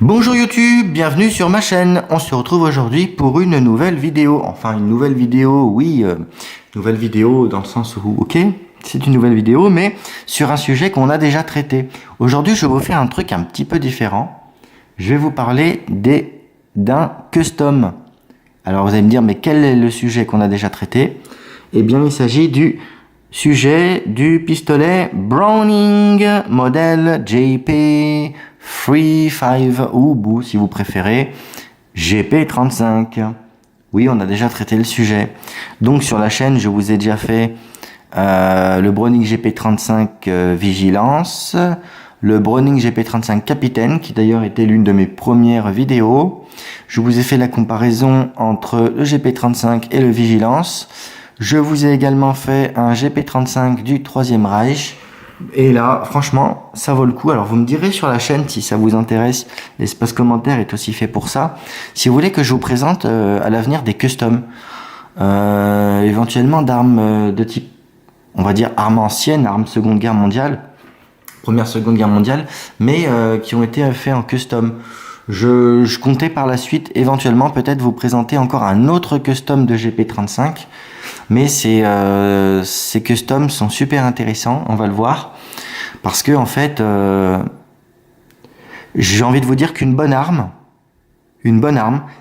Bonjour YouTube, bienvenue sur ma chaîne. On se retrouve aujourd'hui pour une nouvelle vidéo. Enfin, une nouvelle vidéo, oui, nouvelle vidéo dans le sens où, ok, c'est une nouvelle vidéo, mais sur un sujet qu'on a déjà traité. Aujourd'hui, je vais vous faire un truc un petit peu différent. Je vais vous parler d'un custom. Alors, vous allez me dire, mais quel est le sujet qu'on a déjà traité? Eh bien, il s'agit du sujet du pistolet Browning modèle JP 35 ou si vous préférez GP35. Oui, on a déjà traité le sujet. Donc sur la chaîne, je vous ai déjà fait le Browning GP35 Vigilance, le Browning GP35 Capitaine, qui d'ailleurs était l'une de mes premières vidéos. Je vous ai fait la comparaison entre le GP35 et le Vigilance. Je vous ai également fait un GP35 du Troisième Reich. Et là, franchement, ça vaut le coup. Alors, vous me direz sur la chaîne si ça vous intéresse. L'espace commentaire est aussi fait pour ça. Si vous voulez que je vous présente à l'avenir des customs, éventuellement d'armes de type, on va dire, armes anciennes, armes Seconde Guerre mondiale, Première, Seconde Guerre mondiale, mais qui ont été faits en custom. Je comptais par la suite éventuellement peut-être vous présenter encore un autre custom de GP35, mais ces customs sont super intéressants, on va le voir, parce que en fait j'ai envie de vous dire qu'une bonne arme,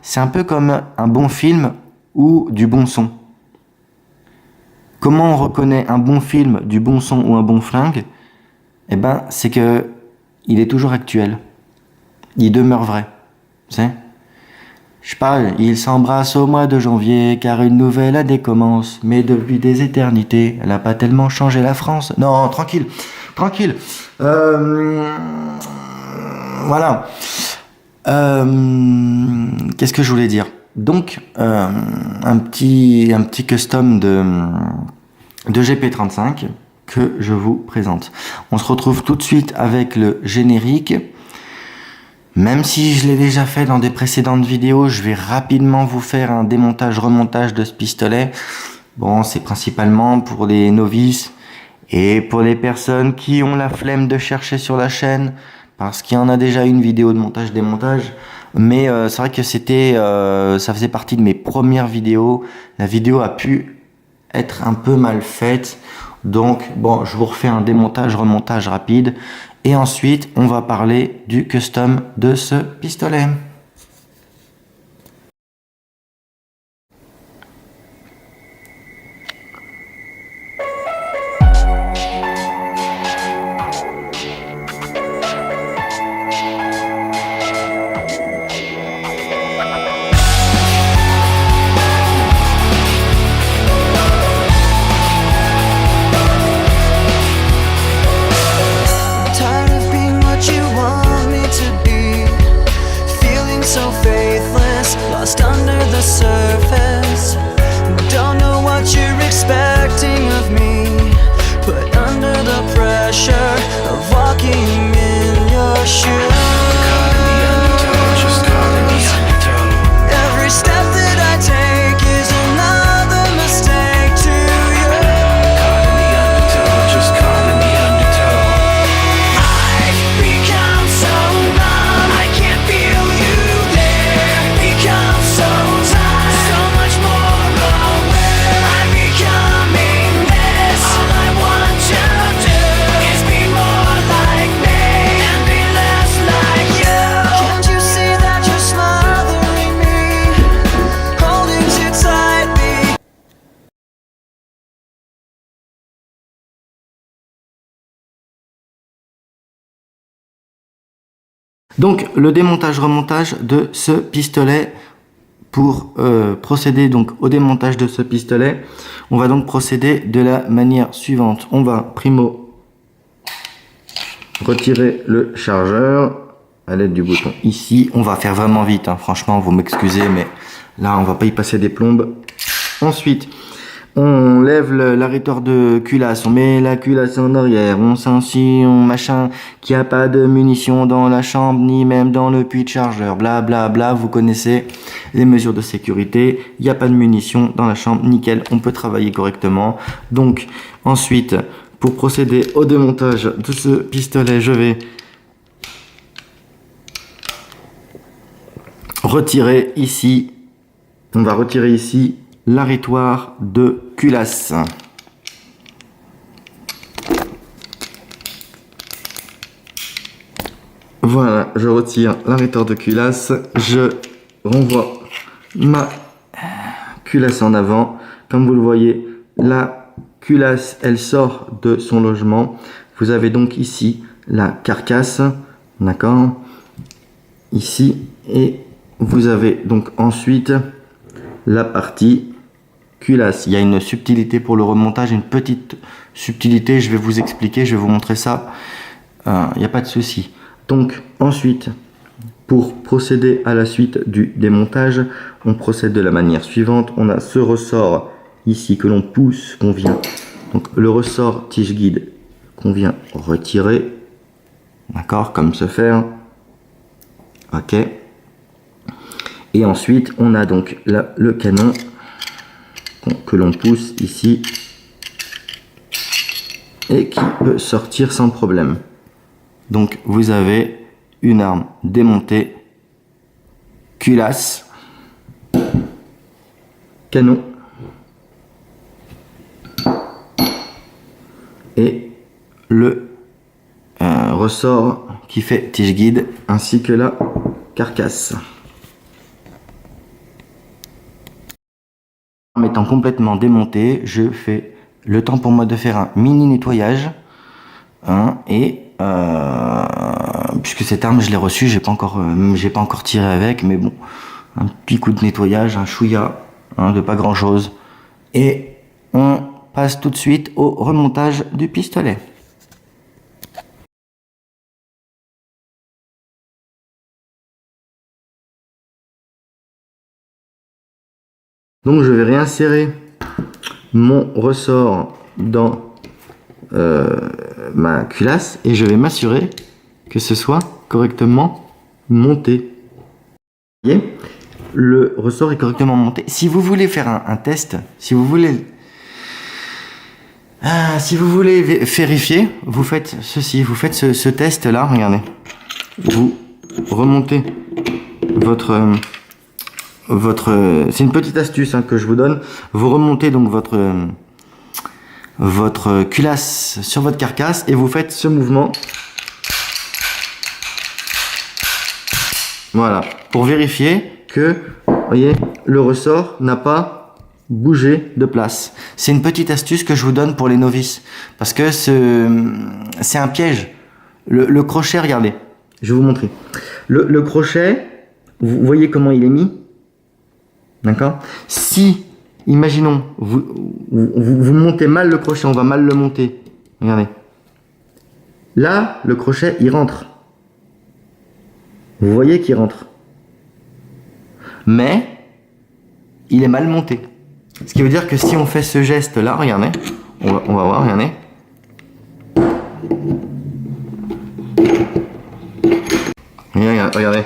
c'est un peu comme un bon film ou du bon son. Comment on reconnaît un bon film, du bon son ou un bon flingue? Eh ben, c'est que il est toujours actuel. Il demeure vrai. Tu sais? Je sais pas, ils s'embrassent au mois de janvier, car une nouvelle année commence. Mais depuis des éternités, elle a pas tellement changé la France. Non, tranquille, tranquille. Voilà. Qu'est-ce que je voulais dire? Donc, un petit custom de GP35 que je vous présente. On se retrouve tout de suite avec le générique. Même si je l'ai déjà fait dans des précédentes vidéos, je vais rapidement vous faire un démontage-remontage de ce pistolet. Bon, c'est principalement pour les novices et pour les personnes qui ont la flemme de chercher sur la chaîne, parce qu'il y en a déjà une vidéo de montage-démontage. Mais c'est vrai que ça faisait partie de mes premières vidéos. La vidéo a pu être un peu mal faite. Donc, bon, je vous refais un démontage-remontage rapide. Et ensuite, on va parler du custom de ce pistolet. Lost under the surface. Don't know what you're expecting of me. Put under the pressure of walking in your shoes. Caught in the undertow, just caught in the undertow. Every step that I take is another mistake to you. Caught in the undertow, just caught in the undertow. I've become so numb, I can't feel you there. Become so tired, so much more aware. I'm becoming this. All I want to do is be more like me and be less like you. Can't you see that you're smothering me, holding too tightly? Donc, le démontage-remontage de ce pistolet. Pour procéder donc au démontage de ce pistolet, on va donc procéder de la manière suivante. On va primo retirer le chargeur à l'aide du bouton ici. On va faire vraiment vite, hein. Franchement, vous m'excusez, mais là, on va pas y passer des plombes. Ensuite, on lève l'arrêteur de culasse, on met la culasse en arrière, on s'ensuit, on machin, qu'il n'y a pas de munitions dans la chambre, ni même dans le puits de chargeur, bla bla bla, vous connaissez les mesures de sécurité, il n'y a pas de munitions dans la chambre, nickel, on peut travailler correctement. Donc, ensuite, pour procéder au démontage de ce pistolet, je vais retirer ici, on va retirer ici l'arrêtoire de culasse. Voilà, je retire l'arrêtoire de culasse, je renvoie ma culasse en avant. Comme vous le voyez, la culasse, elle sort de son logement. Vous avez donc ici la carcasse, d'accord, ici, et vous avez donc ensuite la partie culasse. Il y a une subtilité pour le remontage, une petite subtilité, je vais vous expliquer, je vais vous montrer ça, il n'y a pas de souci. Donc ensuite, pour procéder à la suite du démontage, on procède de la manière suivante. On a ce ressort ici que l'on pousse, qu'on vient, donc le ressort tige guide qu'on vient retirer, d'accord, comme ce fer, ok. Et ensuite on a donc là, le canon que l'on pousse ici et qui peut sortir sans problème. Donc vous avez une arme démontée, culasse, canon et le ressort qui fait tige guide ainsi que la carcasse. En étant complètement démonté, je fais le temps pour moi de faire un mini nettoyage, et puisque cette arme je l'ai reçue, j'ai pas encore tiré avec, mais bon, un petit coup de nettoyage, un chouïa, de pas grand chose, et on passe tout de suite au remontage du pistolet. Donc je vais réinsérer mon ressort dans ma culasse et je vais m'assurer que ce soit correctement monté. Vous voyez, le ressort est correctement monté. Si vous voulez faire un test, si vous voulez vérifier, vous faites ceci, vous faites ce test là, regardez. Vous remontez c'est une petite astuce que je vous donne. Vous remontez donc votre culasse sur votre carcasse et vous faites ce mouvement. Voilà, pour vérifier que, voyez, le ressort n'a pas bougé de place. C'est une petite astuce que je vous donne pour les novices parce que c'est un piège. Le crochet, regardez, je vais vous montrer. Le crochet, vous voyez comment il est mis? D'accord? Si, imaginons, vous montez mal le crochet, on va mal le monter. Regardez. Là, le crochet, il rentre. Vous voyez qu'il rentre. Mais, il est mal monté. Ce qui veut dire que si on fait ce geste-là, regardez, on va voir, regardez. Regardez.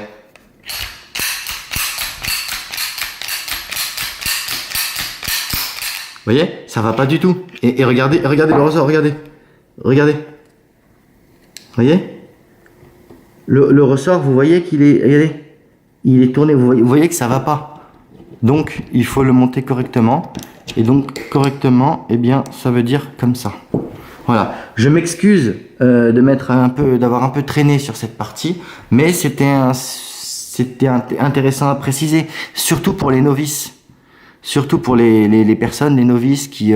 Vous voyez, ça va pas du tout. Et regardez le ressort, regardez. Regardez. Vous voyez, le ressort, vous voyez qu'il est, regardez, il est tourné. Vous voyez que ça va pas. Donc, il faut le monter correctement. Et donc, correctement, eh bien, ça veut dire comme ça. Voilà. Je m'excuse d'avoir un peu traîné sur cette partie, mais c'était intéressant à préciser, surtout pour les novices. Surtout pour les personnes, les novices qui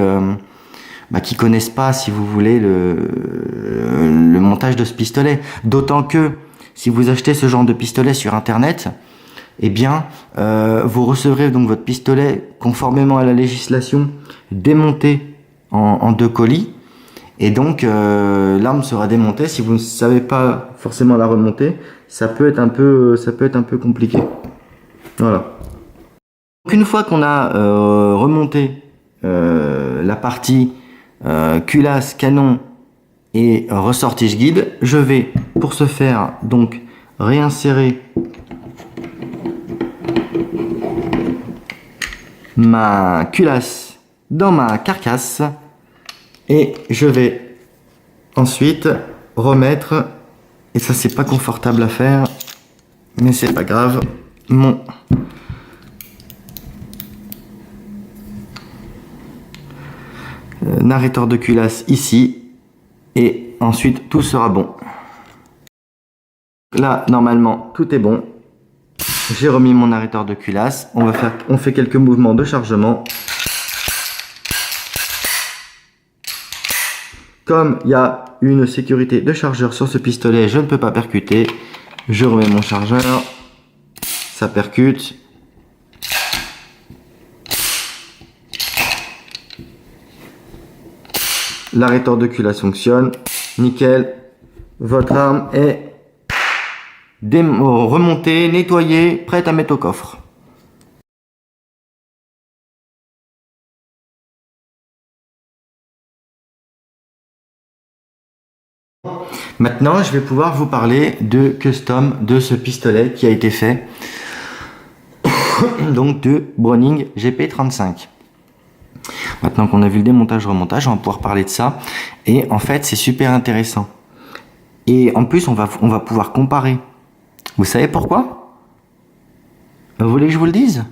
connaissent pas, si vous voulez, le montage de ce pistolet. D'autant que si vous achetez ce genre de pistolet sur internet, eh bien, vous recevrez donc votre pistolet conformément à la législation démonté en 2 colis. Et donc, l'arme sera démontée. Si vous ne savez pas forcément la remonter, ça peut être un peu compliqué. Voilà. Donc une fois qu'on a remonté la partie culasse, canon et ressort tige guide, je vais pour ce faire donc réinsérer ma culasse dans ma carcasse et je vais ensuite remettre, et ça c'est pas confortable à faire mais c'est pas grave, mon arrêteur de culasse ici et ensuite tout sera bon. Là normalement tout est bon. J'ai remis mon arrêteur de culasse. On fait quelques mouvements de chargement. Comme il y a une sécurité de chargeur sur ce pistolet, je ne peux pas percuter. Je remets mon chargeur. Ça percute. L'arrêteur de culasse fonctionne. Nickel. Votre arme est remontée, nettoyée, prête à mettre au coffre. Maintenant, je vais pouvoir vous parler de custom de ce pistolet qui a été fait donc de Browning GP35. Maintenant qu'on a vu le démontage-remontage, on va pouvoir parler de ça. Et en fait, c'est super intéressant. Et en plus, on va pouvoir comparer. Vous savez pourquoi? Vous voulez que je vous le dise?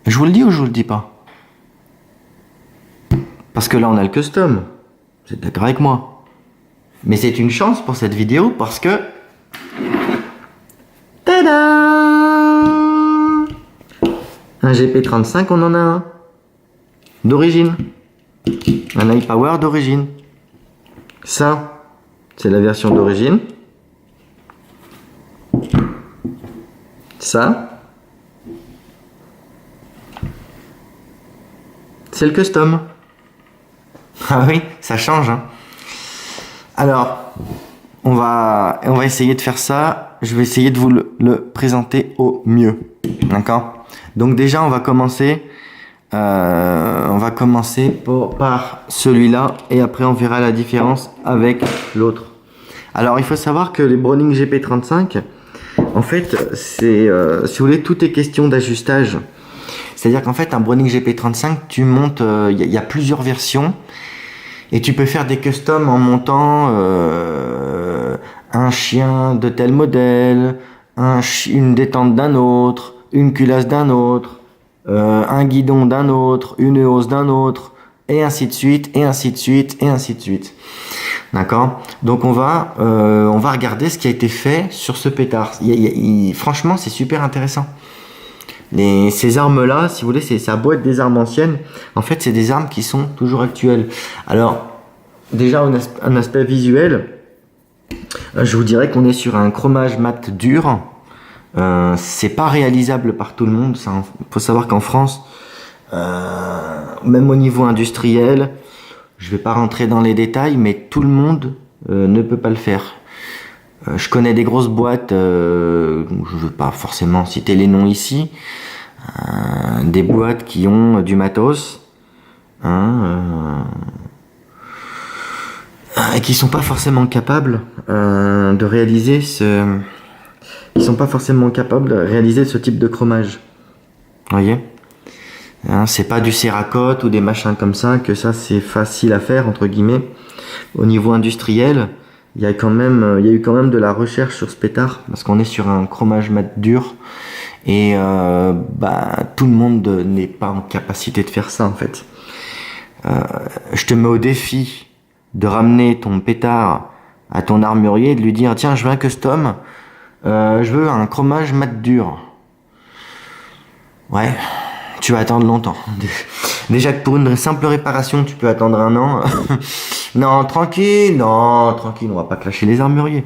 Je vous le dis ou je vous le dis pas? Parce que là, on a le custom. Vous êtes d'accord avec moi? Mais c'est une chance pour cette vidéo parce que... Tada! Un GP35, on en a un. D'origine. Un iPower d'origine. Ça, c'est la version d'origine. Ça, c'est le custom. Ah oui, ça change, hein. Alors, on va essayer de faire ça. Je vais essayer de vous le présenter au mieux. D'accord? Donc déjà, on va commencer par celui-là et après on verra la différence avec l'autre. Alors, il faut savoir que les Browning GP35, en fait, c'est, si vous voulez, tout est question d'ajustage. C'est-à-dire qu'en fait, un Browning GP35, tu montes, y a plusieurs versions. Et tu peux faire des customs en montant un chien de tel modèle, une détente d'un autre, une culasse d'un autre, un guidon d'un autre, une hausse d'un autre, et ainsi de suite, et ainsi de suite, et ainsi de suite. D'accord? Donc on va regarder ce qui a été fait sur ce pétard. Franchement, c'est super intéressant. Ces armes-là, si vous voulez, ça a beau être des armes anciennes, en fait, c'est des armes qui sont toujours actuelles. Alors, déjà, un aspect visuel, je vous dirais qu'on est sur un chromage mat dur. C'est pas réalisable par tout le monde. Il faut savoir qu'en France, même au niveau industriel, je vais pas rentrer dans les détails, mais tout le monde ne peut pas le faire. Je connais des grosses boîtes, je veux pas forcément citer les noms ici, des boîtes qui ont du matos, et qui sont pas forcément capables de réaliser ce type de chromage. Vous voyez, c'est pas du Cerakote ou des machins comme ça que ça c'est facile à faire entre guillemets. Au niveau industriel, il y a eu quand même de la recherche sur ce pétard parce qu'on est sur un chromage mat dur et tout le monde n'est pas en capacité de faire ça en fait. Je te mets au défi de ramener ton pétard à ton armurier et de lui dire tiens, je veux un custom, je veux un chromage mat dur. Ouais, tu vas attendre longtemps. Déjà que pour une simple réparation, tu peux attendre 1 an. Non, tranquille, on va pas clasher les armuriers.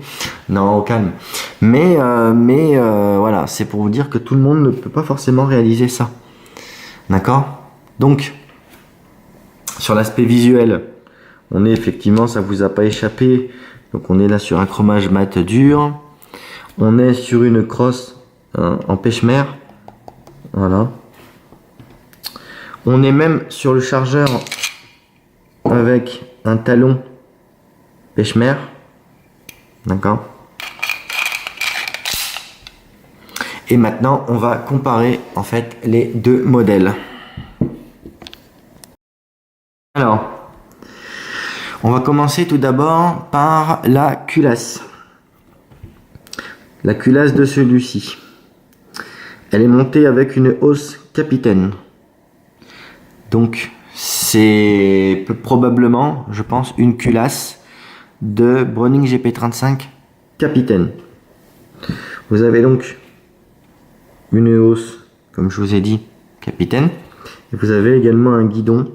Non, au calme. Mais voilà, c'est pour vous dire que tout le monde ne peut pas forcément réaliser ça. D'accord? Donc, sur l'aspect visuel, on est effectivement, ça vous a pas échappé. Donc on est là sur un chromage mat dur. On est sur une crosse en pêche-mer. Voilà. On est même sur le chargeur avec un talon pêche-mer. D'accord. Et maintenant, on va comparer en fait les deux modèles. Alors, on va commencer tout d'abord par la culasse. La culasse de celui-ci. Elle est montée avec une hausse capitaine. Donc c'est probablement, je pense, une culasse de Browning GP35 capitaine. Vous avez donc une hausse, comme je vous ai dit, capitaine. Et vous avez également un guidon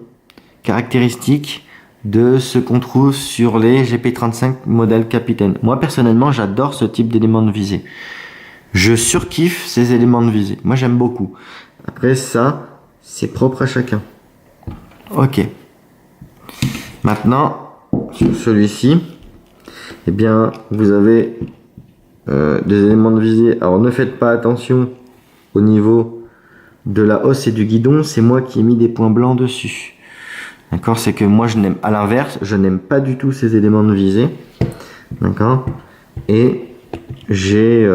caractéristique de ce qu'on trouve sur les GP35 modèle capitaine. Moi personnellement, j'adore ce type d'éléments de visée. Je surkiffe ces éléments de visée. Moi j'aime beaucoup. Après ça, c'est propre à chacun. Ok. Maintenant, sur celui-ci, eh bien, vous avez des éléments de visée. Alors ne faites pas attention au niveau de la hausse et du guidon. C'est moi qui ai mis des points blancs dessus. D'accord, c'est que moi je n'aime, à l'inverse, je n'aime pas du tout ces éléments de visée. D'accord. Et j'ai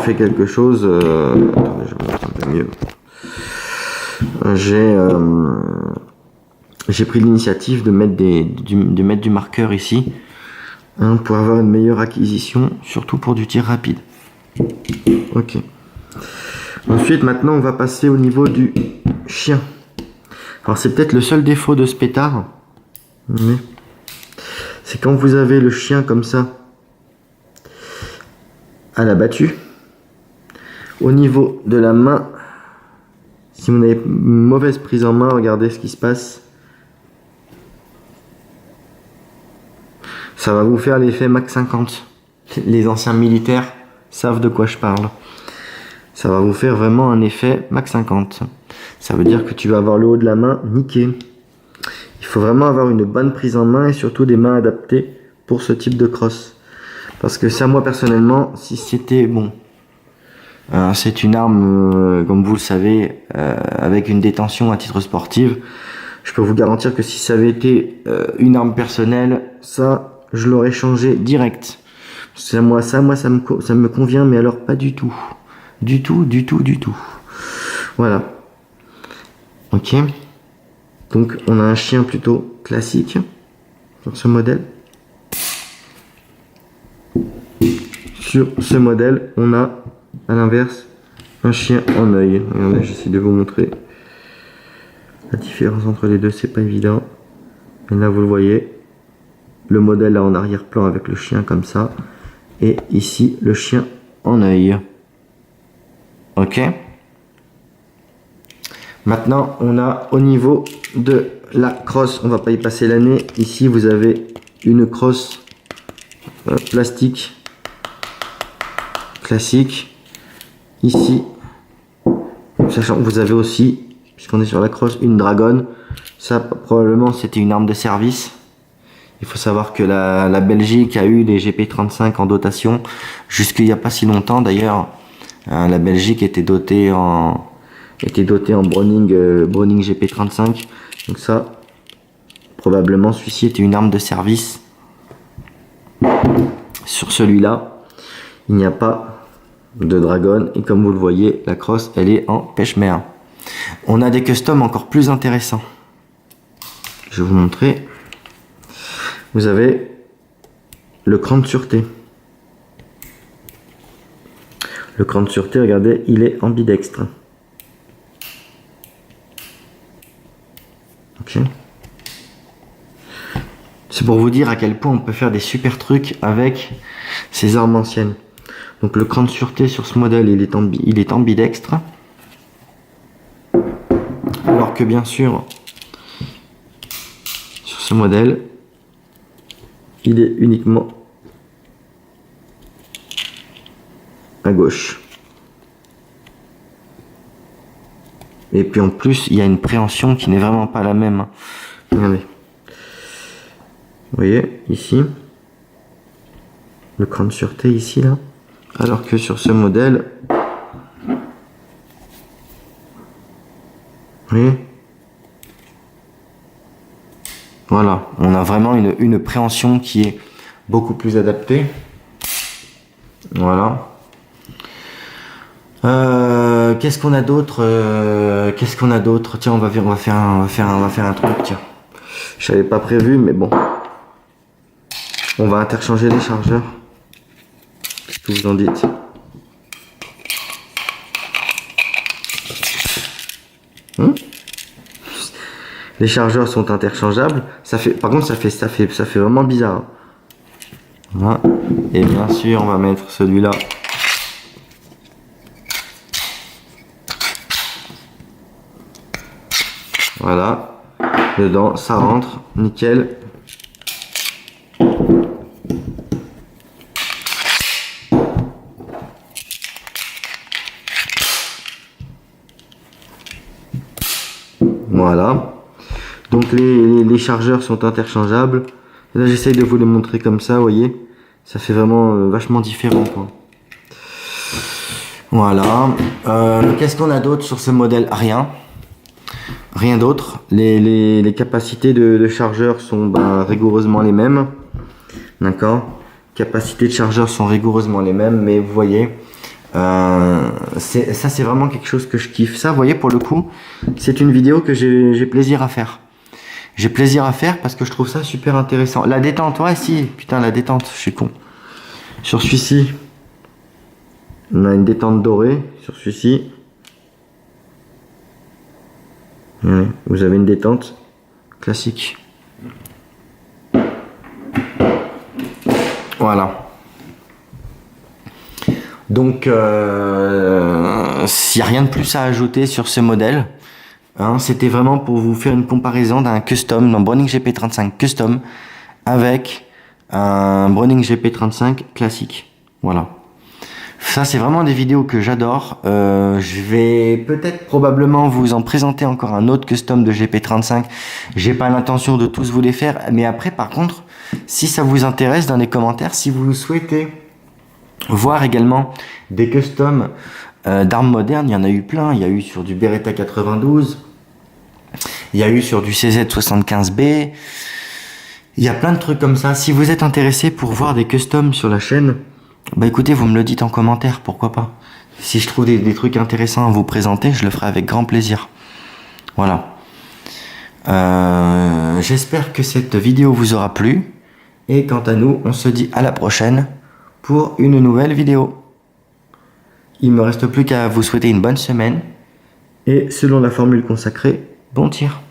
fait quelque chose. Attendez, je vais mettre un peu mieux. J'ai pris l'initiative de mettre du marqueur ici, hein, pour avoir une meilleure acquisition, surtout pour du tir rapide. Ok. Ensuite, maintenant, on va passer au niveau du chien. Alors, c'est peut-être le seul défaut de ce pétard, mais c'est quand vous avez le chien comme ça à la battue, au niveau de la main, si vous avez une mauvaise prise en main, regardez ce qui se passe. Ça va vous faire l'effet Mach 50. Les anciens militaires savent de quoi je parle. Ça va vous faire vraiment un effet Mach 50. Ça veut dire que tu vas avoir le haut de la main niqué. Il faut vraiment avoir une bonne prise en main et surtout des mains adaptées pour ce type de crosse. Parce que ça, moi personnellement, si c'était bon, c'est une arme, comme vous le savez, avec une détention à titre sportif. Je peux vous garantir que si ça avait été une arme personnelle, ça, je l'aurais changé direct. Ça me convient, mais alors pas du tout. Du tout. Voilà. Ok. Donc, on a un chien plutôt classique sur ce modèle. Sur ce modèle, on a à l'inverse un chien en œil. Regardez, j'essaie de vous montrer la différence entre les deux, c'est pas évident. Et là, vous le voyez, le modèle là en arrière-plan avec le chien comme ça, et ici le chien en œil. Ok. Maintenant, on a au niveau de la crosse, on va pas y passer l'année. Ici, vous avez une crosse plastique classique. Ici, sachant que vous avez aussi, puisqu'on est sur la crosse, une dragonne. Ça, probablement, c'était une arme de service. Il faut savoir que la Belgique a eu les GP35 en dotation jusqu'il n'y a pas si longtemps. D'ailleurs, la Belgique était dotée en Browning GP35. Donc ça, probablement, celui-ci était une arme de service. Sur celui-là, il n'y a pas de dragonne. Et comme vous le voyez, la crosse, elle est en pêche-mer. On a des customs encore plus intéressants. Je vais vous montrer. Vous avez le cran de sûreté. Le cran de sûreté, regardez, il est ambidextre. Ok. C'est pour vous dire à quel point on peut faire des super trucs avec ces armes anciennes. Donc le cran de sûreté sur ce modèle, il est ambidextre. Alors que bien sûr, sur ce modèle, il est uniquement à gauche. Et puis en plus, il y a une préhension qui n'est vraiment pas la même. Regardez. Vous voyez, ici, le cran de sûreté ici, là. Alors que sur ce modèle, vous voyez, voilà, on a vraiment une préhension qui est beaucoup plus adaptée. Voilà. Qu'est-ce qu'on a d'autre Tiens, on va faire un truc. Tiens, je n'avais pas prévu, mais bon, on va interchanger les chargeurs. Qu'est-ce que vous en dites? Les chargeurs sont interchangeables. Par contre, ça fait vraiment bizarre. Voilà. Et bien sûr, on va mettre celui-là. Voilà. Dedans, ça rentre. Nickel. Voilà. Donc les chargeurs sont interchangeables. Et là, j'essaye de vous les montrer comme ça, vous voyez. Ça fait vraiment vachement différent, quoi. Voilà. Qu'est-ce qu'on a d'autre sur ce modèle? Rien. Rien d'autre. Les capacités de chargeur sont rigoureusement les mêmes. D'accord. Capacités de chargeur sont rigoureusement les mêmes, mais vous voyez, ça c'est vraiment quelque chose que je kiffe. Ça, vous voyez, pour le coup, c'est une vidéo que j'ai plaisir à faire. J'ai plaisir à faire parce que je trouve ça super intéressant. La détente, ouais, si, putain, la détente, je suis con. Sur celui-ci, on a une détente dorée. Sur celui-ci, ouais, vous avez une détente classique. Voilà. Donc, s'il n'y a rien de plus à ajouter sur ce modèle, hein, c'était vraiment pour vous faire une comparaison d'un custom, d'un Browning GP35 custom avec un Browning GP35 classique. Voilà. Ça, c'est vraiment des vidéos que j'adore. Je vais peut-être probablement vous en présenter encore un autre custom de GP35. J'ai pas l'intention de tous vous les faire, mais après, par contre, si ça vous intéresse, dans les commentaires, si vous souhaitez voir également des customs d'armes modernes, il y en a eu plein. Il y a eu sur du Beretta 92, il y a eu sur du CZ75B, il y a plein de trucs comme ça. Si vous êtes intéressé pour voir des customs sur la chaîne, bah écoutez, vous me le dites en commentaire, pourquoi pas. Si je trouve des trucs intéressants à vous présenter, je le ferai avec grand plaisir. Voilà. J'espère que cette vidéo vous aura plu. Et quant à nous, on se dit à la prochaine pour une nouvelle vidéo. Il me reste plus qu'à vous souhaiter une bonne semaine. Et selon la formule consacrée, bon tir.